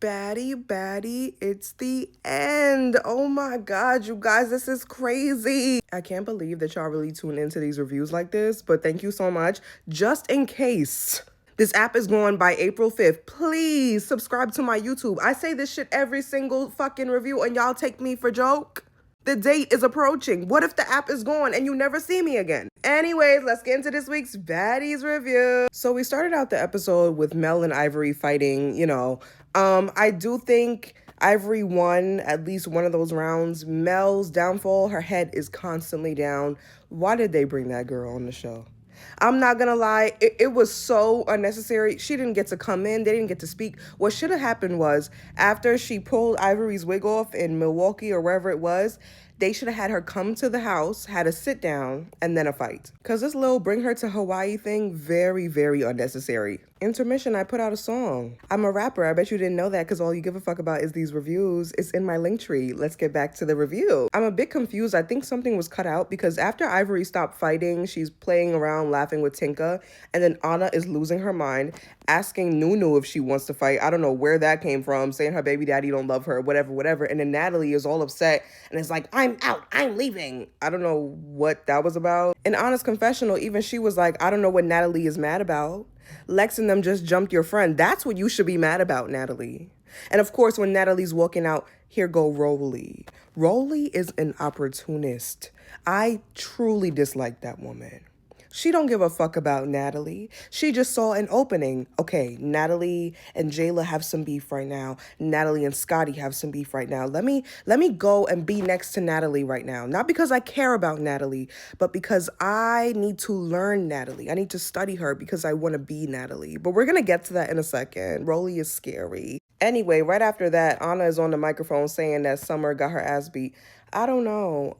baddie, it's the end. Oh my God, you guys, this is crazy. I can't believe that y'all really tune into these reviews like this, but thank you so much. Just in case this app is going by April 5th, please subscribe to my YouTube. I say this shit every single fucking review and y'all take me for joke. The date is approaching. What if the app is gone and you never see me again? Anyways, let's get into this week's Baddies review. So we started out the episode with Mel and Ivory fighting, I do think Ivory won at least one of those rounds. Mel's downfall, her head is constantly down. Why did they bring that girl on the show? I'm not gonna lie, it was so unnecessary. She didn't get to come in, they didn't get to speak. What should have happened was, after she pulled Ivory's wig off in Milwaukee or wherever it was, they should have had her come to the house, had a sit down, and then a fight. Because this little bring her to Hawaii thing, very, very unnecessary. Intermission, I put out a song. I'm a rapper. I bet you didn't know that because all you give a fuck about is these reviews. It's in my link tree. Let's get back to the review. I'm a bit confused. I think something was cut out because after Ivory stopped fighting, she's playing around laughing with Tinka, and then Anna is losing her mind, asking Nunu if she wants to fight. I don't know where that came from, saying her baby daddy don't love her, whatever. And then Natalie is all upset and is like, I'm out, I'm leaving. I don't know what that was about. In Anna's confessional, even she was like, I don't know what Natalie is mad about. Lex and them just jumped your friend. That's what you should be mad about, Natalie. And of course, when Natalie's walking out, here go Rolly. Rolly is an opportunist. I truly dislike that woman. She don't give a fuck about Natalie. She just saw an opening. Okay, Natalie and Jayla have some beef right now. Natalie and Scotty have some beef right now. Let me go and be next to Natalie right now. Not because I care about Natalie, but because I need to learn Natalie. I need to study her because I want to be Natalie. But we're going to get to that in a second. Rolly is scary. Anyway, right after that, Anna is on the microphone saying that Summer got her ass beat. I don't know.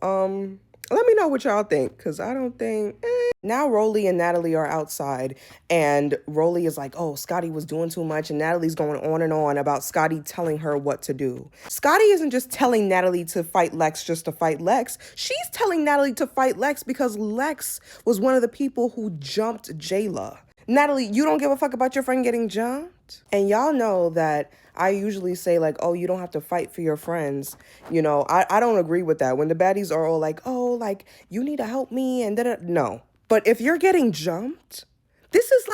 Let me know what y'all think, because I don't think... Now Rolly and Natalie are outside, and Rolly is like, oh, Scotty was doing too much, and Natalie's going on and on about Scotty telling her what to do. Scotty isn't just telling Natalie to fight Lex just to fight Lex. She's telling Natalie to fight Lex because Lex was one of the people who jumped Jayla. Natalie, you don't give a fuck about your friend getting jumped? And y'all know that I usually say, like, oh, you don't have to fight for your friends. I don't agree with that. When the baddies are all like, oh, like, you need to help me, and then no. But if you're getting jumped, this is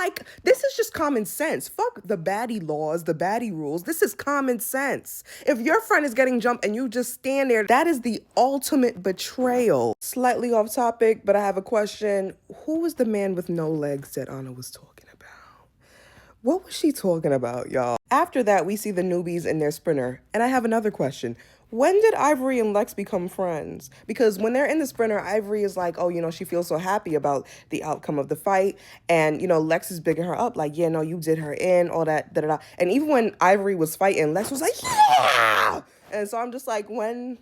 just common sense. Fuck the baddie laws, the baddie rules. This is common sense. If your friend is getting jumped and you just stand there, that is the ultimate betrayal. Slightly off topic, but I have a question. Who was the man with no legs that Anna was talking about? What was she talking about, y'all? After that, we see the newbies in their sprinter. And I have another question. When did Ivory and Lex become friends? Because when they're in the sprinter, Ivory is like, oh, she feels so happy about the outcome of the fight. And, Lex is bigging her up like, yeah, no, you did her in, all that, da-da-da. And even when Ivory was fighting, Lex was like, yeah! And so I'm just like, when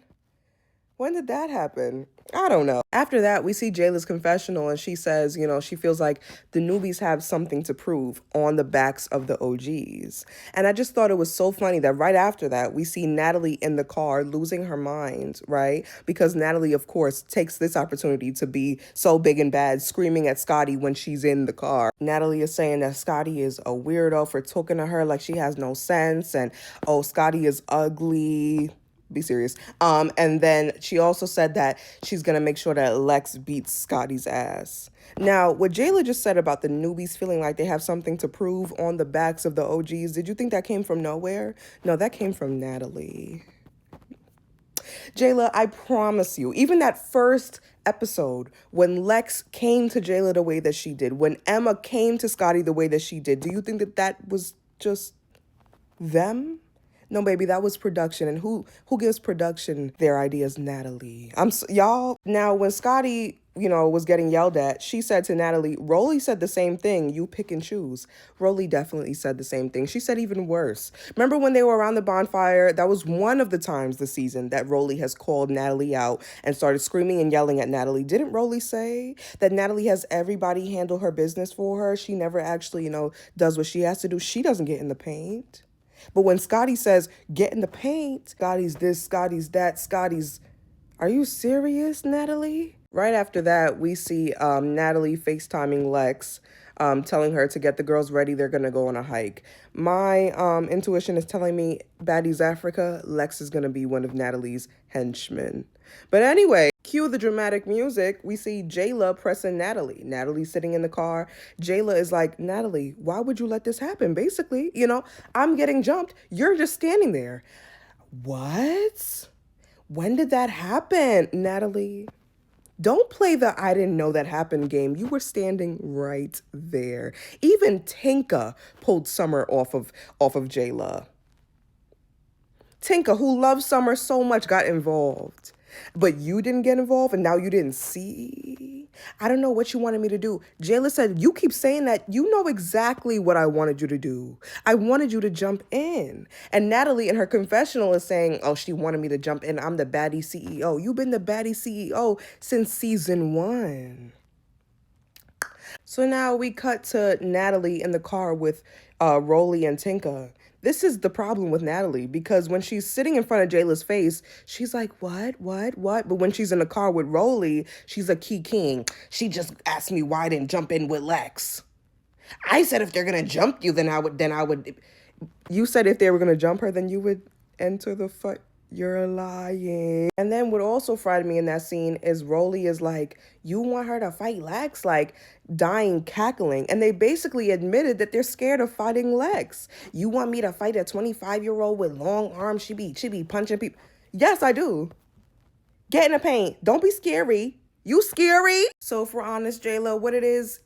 did that happen? I don't know. After that, we see Jayla's confessional, and she says, she feels like the newbies have something to prove on the backs of the OGs. And I just thought it was so funny that right after that, we see Natalie in the car losing her mind, right? Because Natalie, of course, takes this opportunity to be so big and bad, screaming at Scotty when she's in the car. Natalie is saying that Scotty is a weirdo for talking to her like she has no sense, and, oh, Scotty is ugly. Be serious. And then she also said that she's going to make sure that Lex beats Scotty's ass. Now, what Jayla just said about the newbies feeling like they have something to prove on the backs of the OGs, did you think that came from nowhere? No, that came from Natalie. Jayla, I promise you, even that first episode, when Lex came to Jayla the way that she did, when Emma came to Scotty the way that she did, do you think that that was just them? No, baby, that was production. And who gives production their ideas? Natalie. Y'all. Now, when Scotty, was getting yelled at, she said to Natalie, Rolly said the same thing. You pick and choose. Rolly definitely said the same thing. She said even worse. Remember when they were around the bonfire? That was one of the times this season that Rolly has called Natalie out and started screaming and yelling at Natalie. Didn't Rolly say that Natalie has everybody handle her business for her? She never actually, does what she has to do. She doesn't get in the paint. But when Scotty says, get in the paint, Scotty's this, Scotty's that, Scotty's... Are you serious, Natalie? Right after that, we see Natalie FaceTiming Lex. telling her to get the girls ready. They're gonna go on a hike. My intuition is telling me Baddies Africa, Lex is gonna be one of Natalie's henchmen. But anyway, cue the dramatic music. We see Jayla pressing Natalie. Natalie sitting in the car. Jayla is like, Natalie, why would you let this happen? Basically, I'm getting jumped. You're just standing there. What? When did that happen, Natalie? Don't play the I didn't know that happened game. You were standing right there. Even Tinka pulled Summer off of Jayla. Tinka, who loves Summer so much, got involved. But you didn't get involved and now you didn't see. I don't know what you wanted me to do. Jayla said, you keep saying that. You know exactly what I wanted you to do. I wanted you to jump in. And Natalie in her confessional is saying, oh, she wanted me to jump in. I'm the baddie CEO. You've been the baddie CEO since season 1. So now we cut to Natalie in the car with Rolly and Tinka. This is the problem with Natalie, because when she's sitting in front of Jayla's face, she's like, what? But when she's in the car with Rolly, she's a key king. She just asked me why I didn't jump in with Lex. I said if they're going to jump you, then I would. You said if they were going to jump her, then you would enter the fight. You're lying. And then what also fried me in that scene is Rolly is like, you want her to fight Lex? Like, dying, cackling. And they basically admitted that they're scared of fighting Lex. You want me to fight a 25-year-old with long arms? She be punching people. Yes, I do. Get in the paint. Don't be scary. You scary? So if we're honest, Jayla, what it is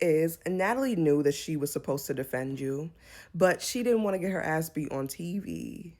Natalie knew that she was supposed to defend you, but she didn't want to get her ass beat on TV.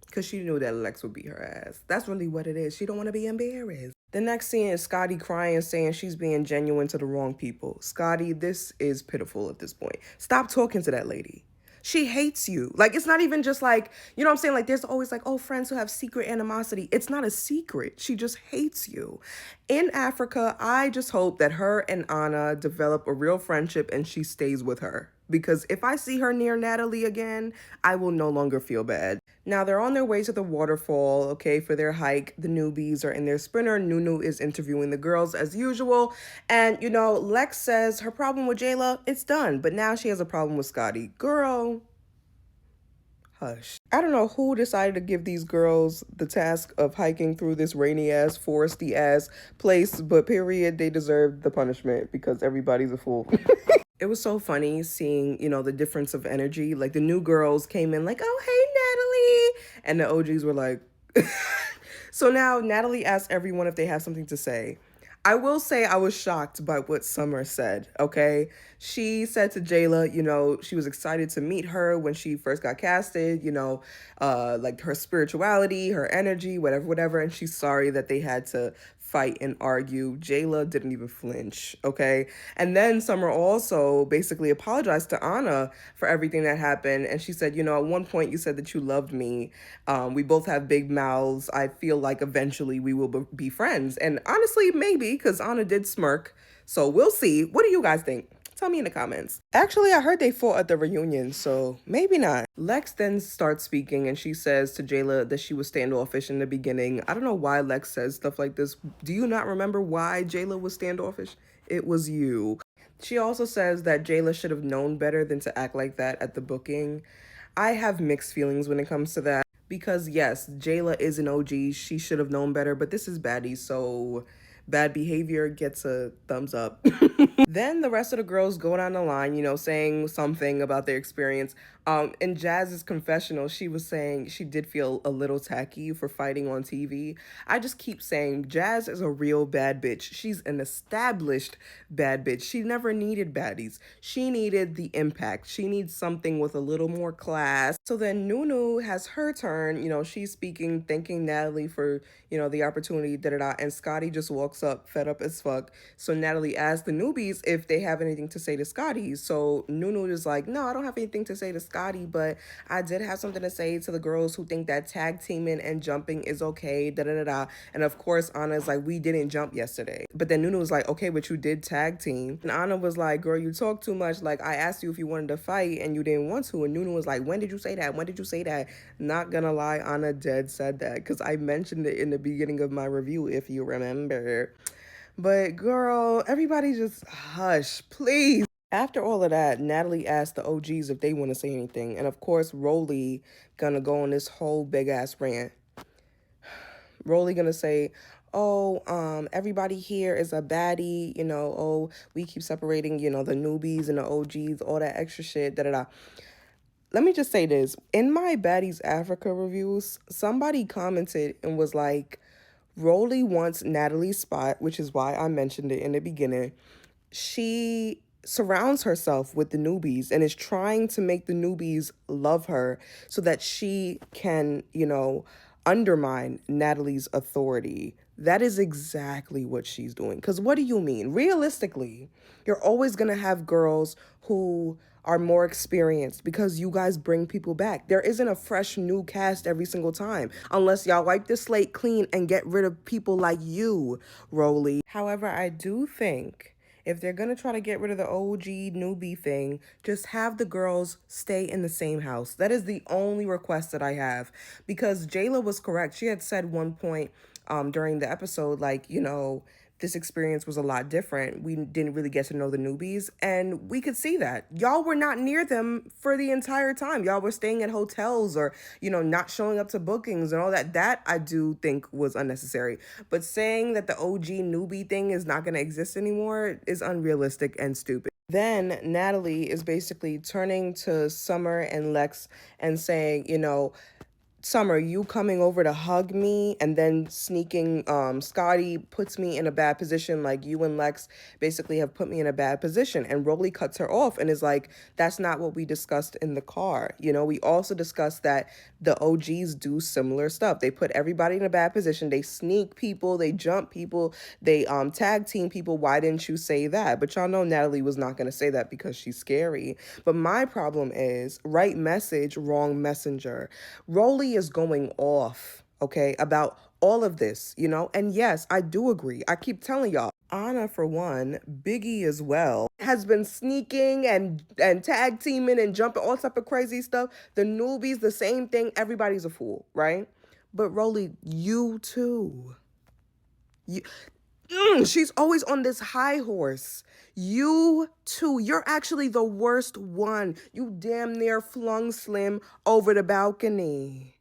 Because she knew that Lex would beat her ass. That's really what it is. She don't want to be embarrassed. The next scene is Scotty crying, saying she's being genuine to the wrong people. Scotty, this is pitiful at this point. Stop talking to that lady. She hates you. Like, it's not even just like, you know what I'm saying? Like, there's always like, oh, friends who have secret animosity. It's not a secret. She just hates you. In Africa, I just hope that her and Anna develop a real friendship and she stays with her. Because if I see her near Natalie again, I will no longer feel bad. Now, they're on their way to the waterfall, okay, for their hike. The newbies are in their sprinter. Nunu is interviewing the girls as usual. And, Lex says her problem with Jayla, it's done. But now she has a problem with Scotty. Girl, hush. I don't know who decided to give these girls the task of hiking through this rainy-ass, foresty-ass place. But period, they deserve the punishment because everybody's a fool. It was so funny seeing, the difference of energy. Like, the new girls came in like, oh, hey, Natalie. And the OGs were like... So now Natalie asked everyone if they have something to say. I will say I was shocked by what Summer said, okay? She said to Jayla, she was excited to meet her when she first got casted, like her spirituality, her energy, whatever. And she's sorry that they had to fight and argue. Jayla didn't even flinch, okay? And then Summer also basically apologized to Anna for everything that happened. And she said, at one point you said that you loved me. We both have big mouths. I feel like eventually we will be friends. And honestly, maybe, because Anna did smirk. So we'll see. What do you guys think? Tell me in the comments. Actually, I heard they fought at the reunion, so maybe not. Lex then starts speaking and she says to Jayla that she was standoffish in the beginning. I don't know why Lex says stuff like this. Do you not remember why Jayla was standoffish? It was you. She also says that Jayla should have known better than to act like that at the booking. I have mixed feelings when it comes to that. Because yes, Jayla is an OG. She should have known better, but this is Baddie, so bad behavior gets a thumbs up. Then the rest of the girls go down the line, saying something about their experience. In Jazz's confessional, she was saying she did feel a little tacky for fighting on TV. I just keep saying Jazz is a real bad bitch. She's an established bad bitch. She never needed baddies. She needed the impact. She needs something with a little more class. So then Nunu has her turn. She's speaking, thanking Natalie for, the opportunity, and Scotty just walks up, fed up as fuck. So Natalie asks the newbies if they have anything to say to Scotty. So Nunu is like, no, I don't have anything to say to Scotty, but I did have something to say to the girls who think that tag teaming and jumping is okay, And of course, Anna's like, we didn't jump yesterday. But then Nunu was like, okay, but you did tag team. And Anna was like, girl, you talk too much. Like, I asked you if you wanted to fight and you didn't want to. And Nunu was like, when did you say that? When did you say that? Not gonna lie, Anna dead said that because I mentioned it in the beginning of my review, if you remember. But girl, everybody just hush, please. After all of that, Natalie asked the OGs if they want to say anything. And of course, Rolly gonna go on this whole big ass rant. Rolly gonna say, oh, everybody here is a baddie, oh, we keep separating, the newbies and the OGs, all that extra shit, da da da. Let me just say this. In my Baddies Africa reviews, somebody commented and was like, Rolly wants Natalie's spot, which is why I mentioned it in the beginning. She surrounds herself with the newbies and is trying to make the newbies love her so that she can, undermine Natalie's authority. That is exactly what she's doing. Because what do you mean? Realistically, you're always going to have girls who are more experienced because you guys bring people back. There isn't a fresh new cast every single time unless y'all wipe the slate clean and get rid of people like you, Rolly. However, I do think if they're going to try to get rid of the OG newbie thing, just have the girls stay in the same house. That is the only request that I have. Because Jayla was correct. She had said one point during the episode, like, this experience was a lot different. We didn't really get to know the newbies, and we could see that. Y'all were not near them for the entire time. Y'all were staying at hotels or, not showing up to bookings and all that. That I do think was unnecessary. But saying that the OG newbie thing is not going to exist anymore is unrealistic and stupid. Then Natalie is basically turning to Summer and Lex and saying, Summer, you coming over to hug me and then sneaking Scotty puts me in a bad position. Like, you and Lex basically have put me in a bad position. And Rolly cuts her off and is like, that's not what we discussed in the car. We also discussed that the OGs do similar stuff. They put everybody in a bad position. They sneak people, they jump people, they tag team people. Why didn't you say that? But y'all know Natalie was not going to say that because she's scary. But my problem is right message, wrong messenger. Rolly is going off, okay, about all of this, and yes, I do agree. I keep telling y'all, Anna, for one, Biggie as well, has been sneaking and tag teaming and jumping all type of crazy stuff. The newbies, the same thing. Everybody's a fool, right? But Rolly, you too. You, she's always on this high horse. You too. You're actually the worst one. You damn near flung Slim over the balcony.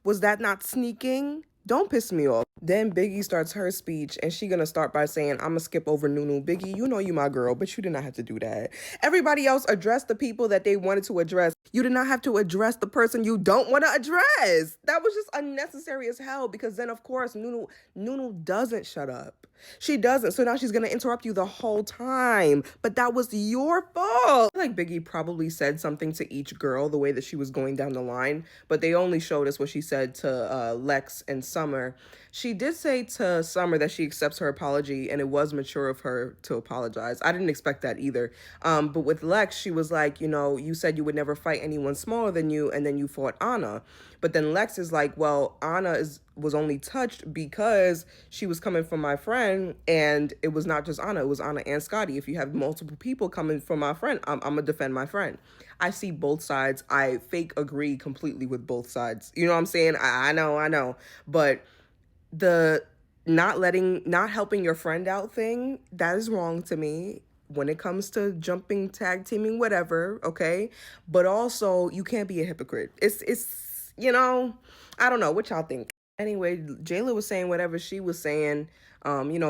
Was that not sneaking? Don't piss me off. Then Biggie starts her speech and she gonna start by saying, I'ma skip over Nunu. Biggie, you know you my girl, but you did not have to do that. Everybody else addressed the people that they wanted to address. You did not have to address the person you don't want to address. That was just unnecessary as hell because then, of course, Nunu doesn't shut up. She doesn't. So now she's going to interrupt you the whole time. But that was your fault. Like Biggie probably said something to each girl the way that she was going down the line. But they only showed us what she said to Lex and Summer. She did say to Summer that she accepts her apology and it was mature of her to apologize. I didn't expect that either. But with Lex, she was like, you said you would never fight anyone smaller than you and then you fought Anna. But then Lex is like, well, Anna was only touched because she was coming from my friend and it was not just Anna, it was Anna and Scotty. If you have multiple people coming from my friend, I'm gonna defend my friend. I see both sides. I fake agree completely with both sides. You know what I'm saying? I know. But the not helping your friend out thing, that is wrong to me when it comes to jumping, tag teaming, whatever, okay? But also, you can't be a hypocrite. It's I don't know what y'all think. Anyway, Jayla was saying whatever she was saying,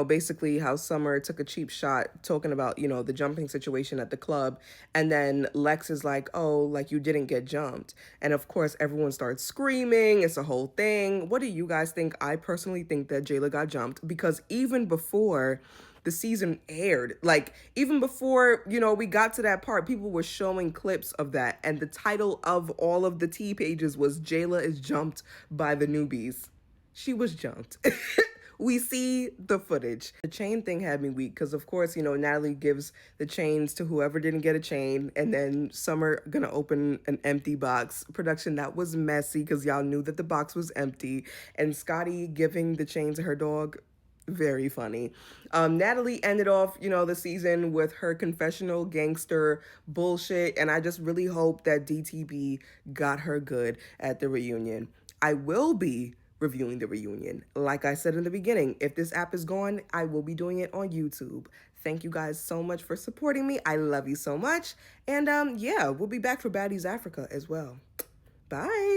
basically how Summer took a cheap shot talking about, the jumping situation at the club. And then Lex is like, oh, like you didn't get jumped. And of course, everyone starts screaming. It's a whole thing. What do you guys think? I personally think that Jayla got jumped because even before the season aired, like even before, we got to that part, people were showing clips of that. And the title of all of the T pages was Jayla is jumped by the newbies. She was jumped. We see the footage. The chain thing had me weak because, of course, Natalie gives the chains to whoever didn't get a chain, and then Summer gonna open an empty box. Production, that was messy because y'all knew that the box was empty. And Scotty giving the chain to her dog, very funny. Natalie ended off, the season with her confessional gangster bullshit, and I just really hope that DTB got her good at the reunion. I will be reviewing the reunion. Like I said in the beginning, if this app is gone, I will be doing it on YouTube. Thank you guys so much for supporting me. I love you so much. And yeah, we'll be back for Baddies Africa as well. Bye.